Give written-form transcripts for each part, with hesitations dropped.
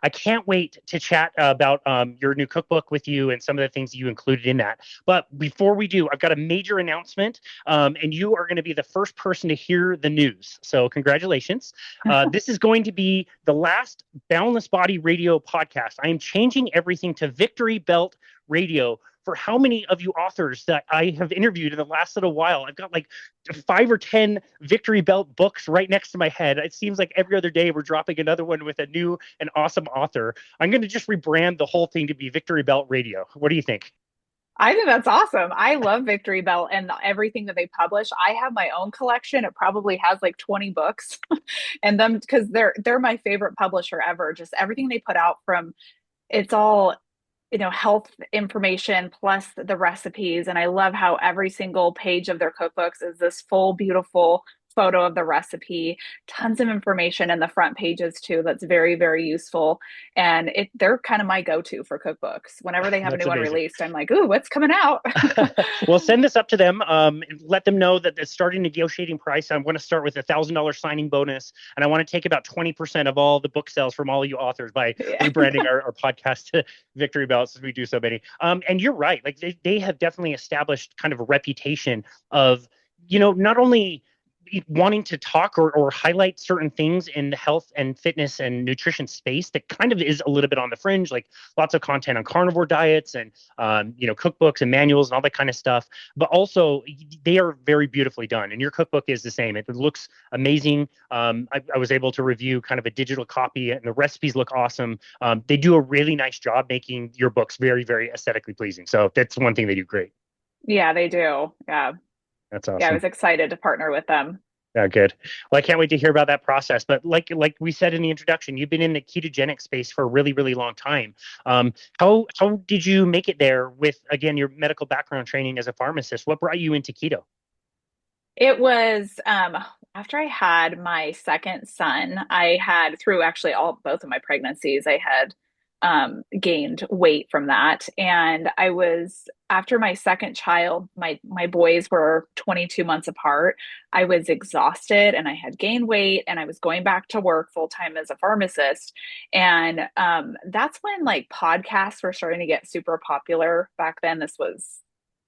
I can't wait to chat about your new cookbook with you and some of the things you included in that. But before we do, I've got a major announcement, and you are going to be the first person to hear the news. So, congratulations. This is going to be the last Boundless Body Radio podcast. I am changing everything to Victory Belt Radio. For how many of you authors that I have interviewed in the last little while, I've got like 5 or 10 Victory Belt books right next to my head. It seems like every other day we're dropping another one with a new and awesome author. I'm going to just rebrand the whole thing to be Victory Belt Radio. What do you think? I think that's awesome. I love Victory Bell and everything that they publish. I have my own collection. It probably has like 20 books and them because they're my favorite publisher ever. Just everything they put out from it's all health information plus the recipes. And I love how every single page of their cookbooks is this full, beautiful photo of the recipe, tons of information in the front pages too. That's very, very useful. And they're kind of my go-to for cookbooks. Whenever they have a That's new one amazing. released, I'm like, ooh, what's coming out? Well, send this up to them. Let them know that the starting negotiating price. I want to start with $1,000 signing bonus, and I want to take about 20% of all the book sales from all of you authors by Yeah. rebranding our podcast to Victory Belts, as we do so many. And you're right; like they have definitely established kind of a reputation of not only wanting to talk or highlight certain things in the health and fitness and nutrition space that kind of is a little bit on the fringe, like lots of content on carnivore diets and cookbooks and manuals and all that kind of stuff. But also, they are very beautifully done, and your cookbook is the same. It looks amazing. I was able to review kind of a digital copy, and the recipes look awesome. They do a really nice job making your books very, very aesthetically pleasing. So that's one thing they do great. Yeah, they do. Yeah. That's Yeah, I awesome. was excited to partner with them. Yeah, good. Well, I can't wait to hear about that process. But like we said in the introduction, you've been in the ketogenic space for a really, really long time. How did you make it there with again your medical background training as a pharmacist? What brought you into keto? It was after I had my second son, I had through actually all both of my pregnancies, I had gained weight from that. And I was after my second child, my boys were 22 months apart. I was exhausted and I had gained weight and I was going back to work full time as a pharmacist. And that's when like podcasts were starting to get super popular back then. This was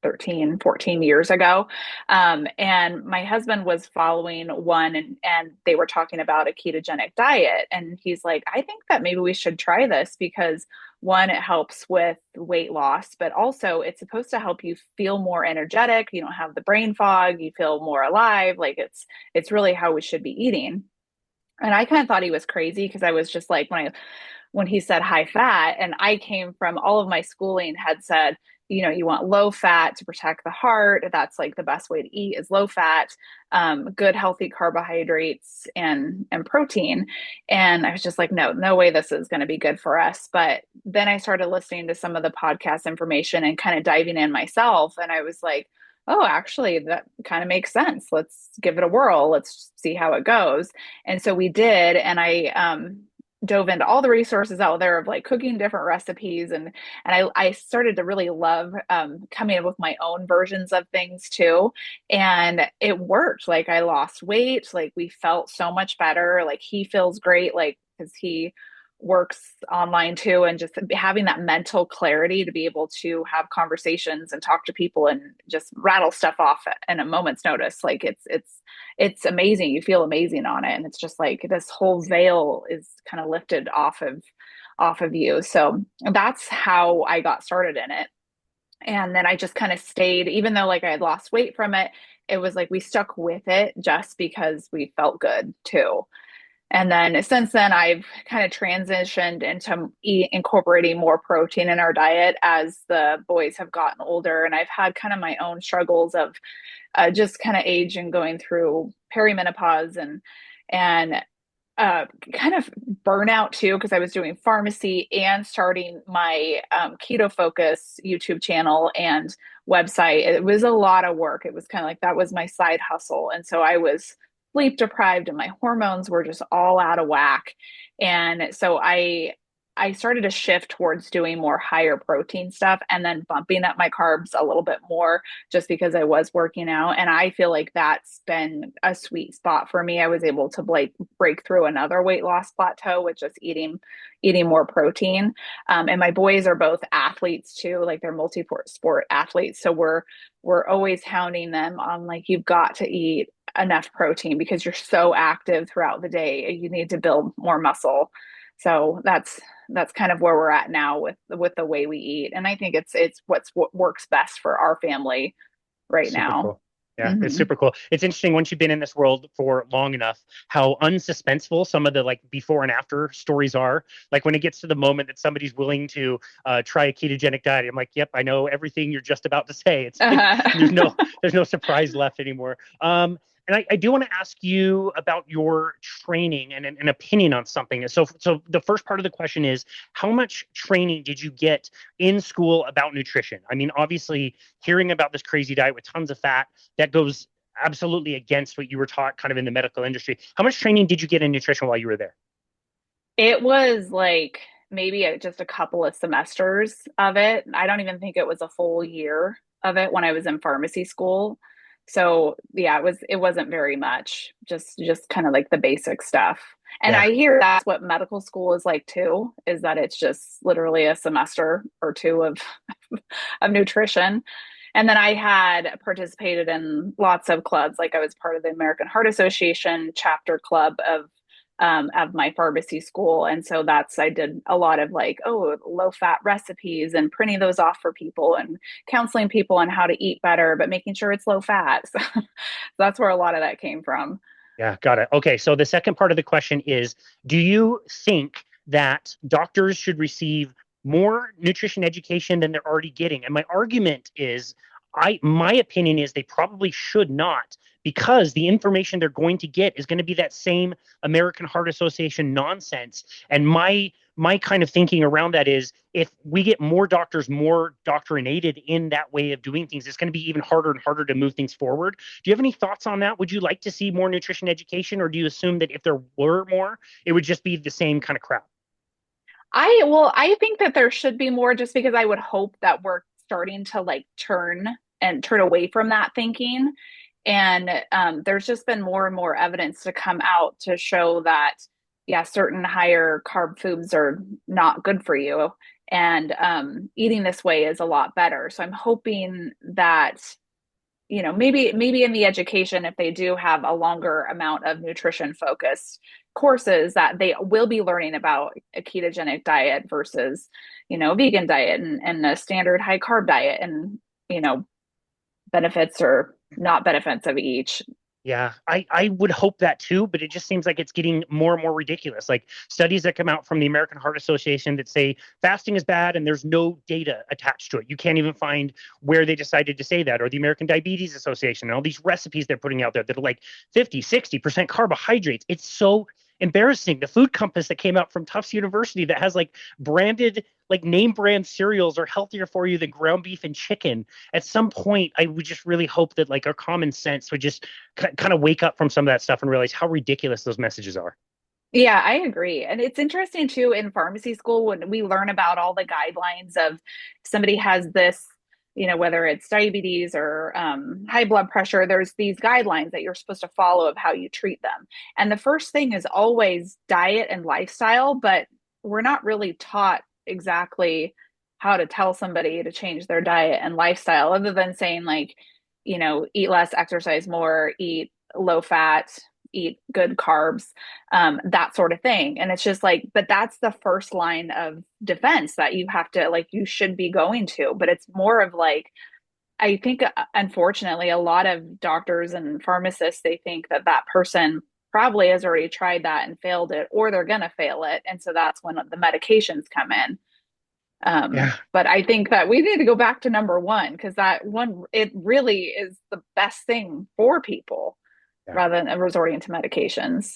13, 14 years ago. And my husband was following one and they were talking about a ketogenic diet. And he's like, I think that maybe we should try this because one, it helps with weight loss, but also it's supposed to help you feel more energetic. You don't have the brain fog, you feel more alive. Like it's really how we should be eating. And I kind of thought he was crazy because I was just like when he said high fat, and I came from all of my schooling had said, you want low fat to protect the heart. That's like the best way to eat is low fat, good healthy carbohydrates and protein. And I was just like, no way this is going to be good for us. But then I started listening to some of the podcast information and kind of diving in myself, and I was like, oh, actually, that kind of makes sense. Let's give it a whirl. Let's see how it goes. And so we did, and I dove into all the resources out there of like cooking different recipes, and I started to really love coming up with my own versions of things too. And it worked. Like I lost weight, like we felt so much better. Like he feels great, like because he works online too, and just having that mental clarity to be able to have conversations and talk to people and just rattle stuff off in a moment's notice. Like it's amazing. You feel amazing on it, and it's just like this whole veil is kind of lifted off of you. So that's how I got started in it. And then I just kind of stayed, even though like I had lost weight from it, it was like we stuck with it just because we felt good too. And then since then, I've kind of transitioned into incorporating more protein in our diet as the boys have gotten older. And I've had kind of my own struggles of just kind of age and going through perimenopause and kind of burnout too, because I was doing pharmacy and starting my KetoFocus YouTube channel and website. It was a lot of work. It was kind of like that was my side hustle. And so I was sleep deprived and my hormones were just all out of whack. And so I I started to shift towards doing more higher protein stuff and then bumping up my carbs a little bit more just because I was working out. And I feel like that's been a sweet spot for me. I was able to break through another weight loss plateau with just eating more protein. And my boys are both athletes too, like they're multi-sport athletes. So we're always hounding them on like, you've got to eat enough protein because you're so active throughout the day. You need to build more muscle. So that's kind of where we're at now with the way we eat. And I think it's what works best for our family right Super now. cool. Yeah, it's Mm-hmm. super cool. It's interesting once you've been in this world for long enough, how unsuspenseful some of the like before and after stories are. Like when it gets to the moment that somebody's willing to try a ketogenic diet, I'm like, yep, I know everything you're just about to say. It's like Uh-huh. there's no surprise left anymore. And I do want to ask you about your training and an opinion on something. So the first part of the question is, how much training did you get in school about nutrition? I mean, obviously, hearing about this crazy diet with tons of fat, that goes absolutely against what you were taught kind of in the medical industry. How much training did you get in nutrition while you were there? It was like maybe just a couple of semesters of it. I don't even think it was a full year of it when I was in pharmacy school. So yeah, it wasn't very much. Just kind of like the basic stuff. And Yeah. I hear that's what medical school is like too, is that it's just literally a semester or two of of nutrition. And then I had participated in lots of clubs. Like I was part of the American Heart Association chapter club of my pharmacy school. And so I did a lot of like, oh, low fat recipes and printing those off for people and counseling people on how to eat better, but making sure it's low fat. So that's where a lot of that came from. Yeah, got it. Okay, so the second part of the question is, do you think that doctors should receive more nutrition education than they're already getting? And my argument is, my opinion is they probably should not, because the information they're going to get is going to be that same American Heart Association nonsense. And my kind of thinking around that is, if we get more doctors more doctrinated in that way of doing things, it's going to be even harder and harder to move things forward. Do you have any thoughts on that? Would you like to see more nutrition education, or do you assume that if there were more, it would just be the same kind of crap? I think that there should be more just because I would hope that we're starting to like turn away from that thinking. And there's just been more and more evidence to come out to show that, yeah, certain higher carb foods are not good for you. And eating this way is a lot better. So I'm hoping that maybe in the education, if they do have a longer amount of nutrition focused courses, that they will be learning about a ketogenic diet versus a vegan diet and a standard high carb diet, and you know benefits or not benefits of each. Yeah, I would hope that too, but it just seems like it's getting more and more ridiculous. Like studies that come out from the American Heart Association that say fasting is bad and there's no data attached to it. You can't even find where they decided to say that, or the American Diabetes Association and all these recipes they're putting out there that are like 50, 60% carbohydrates. It's so embarrassing. The food compass that came out from Tufts University that has like branded, like name brand cereals are healthier for you than ground beef and chicken. At some point, I would just really hope that like our common sense would just kind of wake up from some of that stuff and realize how ridiculous those messages are. Yeah, I agree. And it's interesting too in pharmacy school when we learn about all the guidelines of if somebody has this, whether it's diabetes or high blood pressure, there's these guidelines that you're supposed to follow of how you treat them. And the first thing is always diet and lifestyle, but we're not really taught exactly how to tell somebody to change their diet and lifestyle, other than saying like, eat less, exercise more, eat low fat, eat good carbs, that sort of thing. And it's just like, but that's the first line of defense that you have to, like, you should be going to. But it's more of like, I think, unfortunately, a lot of doctors and pharmacists, they think that that person probably has already tried that and failed it, or they're going to fail it. And so that's when the medications come in. Yeah. But I think that we need to go back to number one, because that one, it really is the best thing for people Yeah. rather than resorting to medications.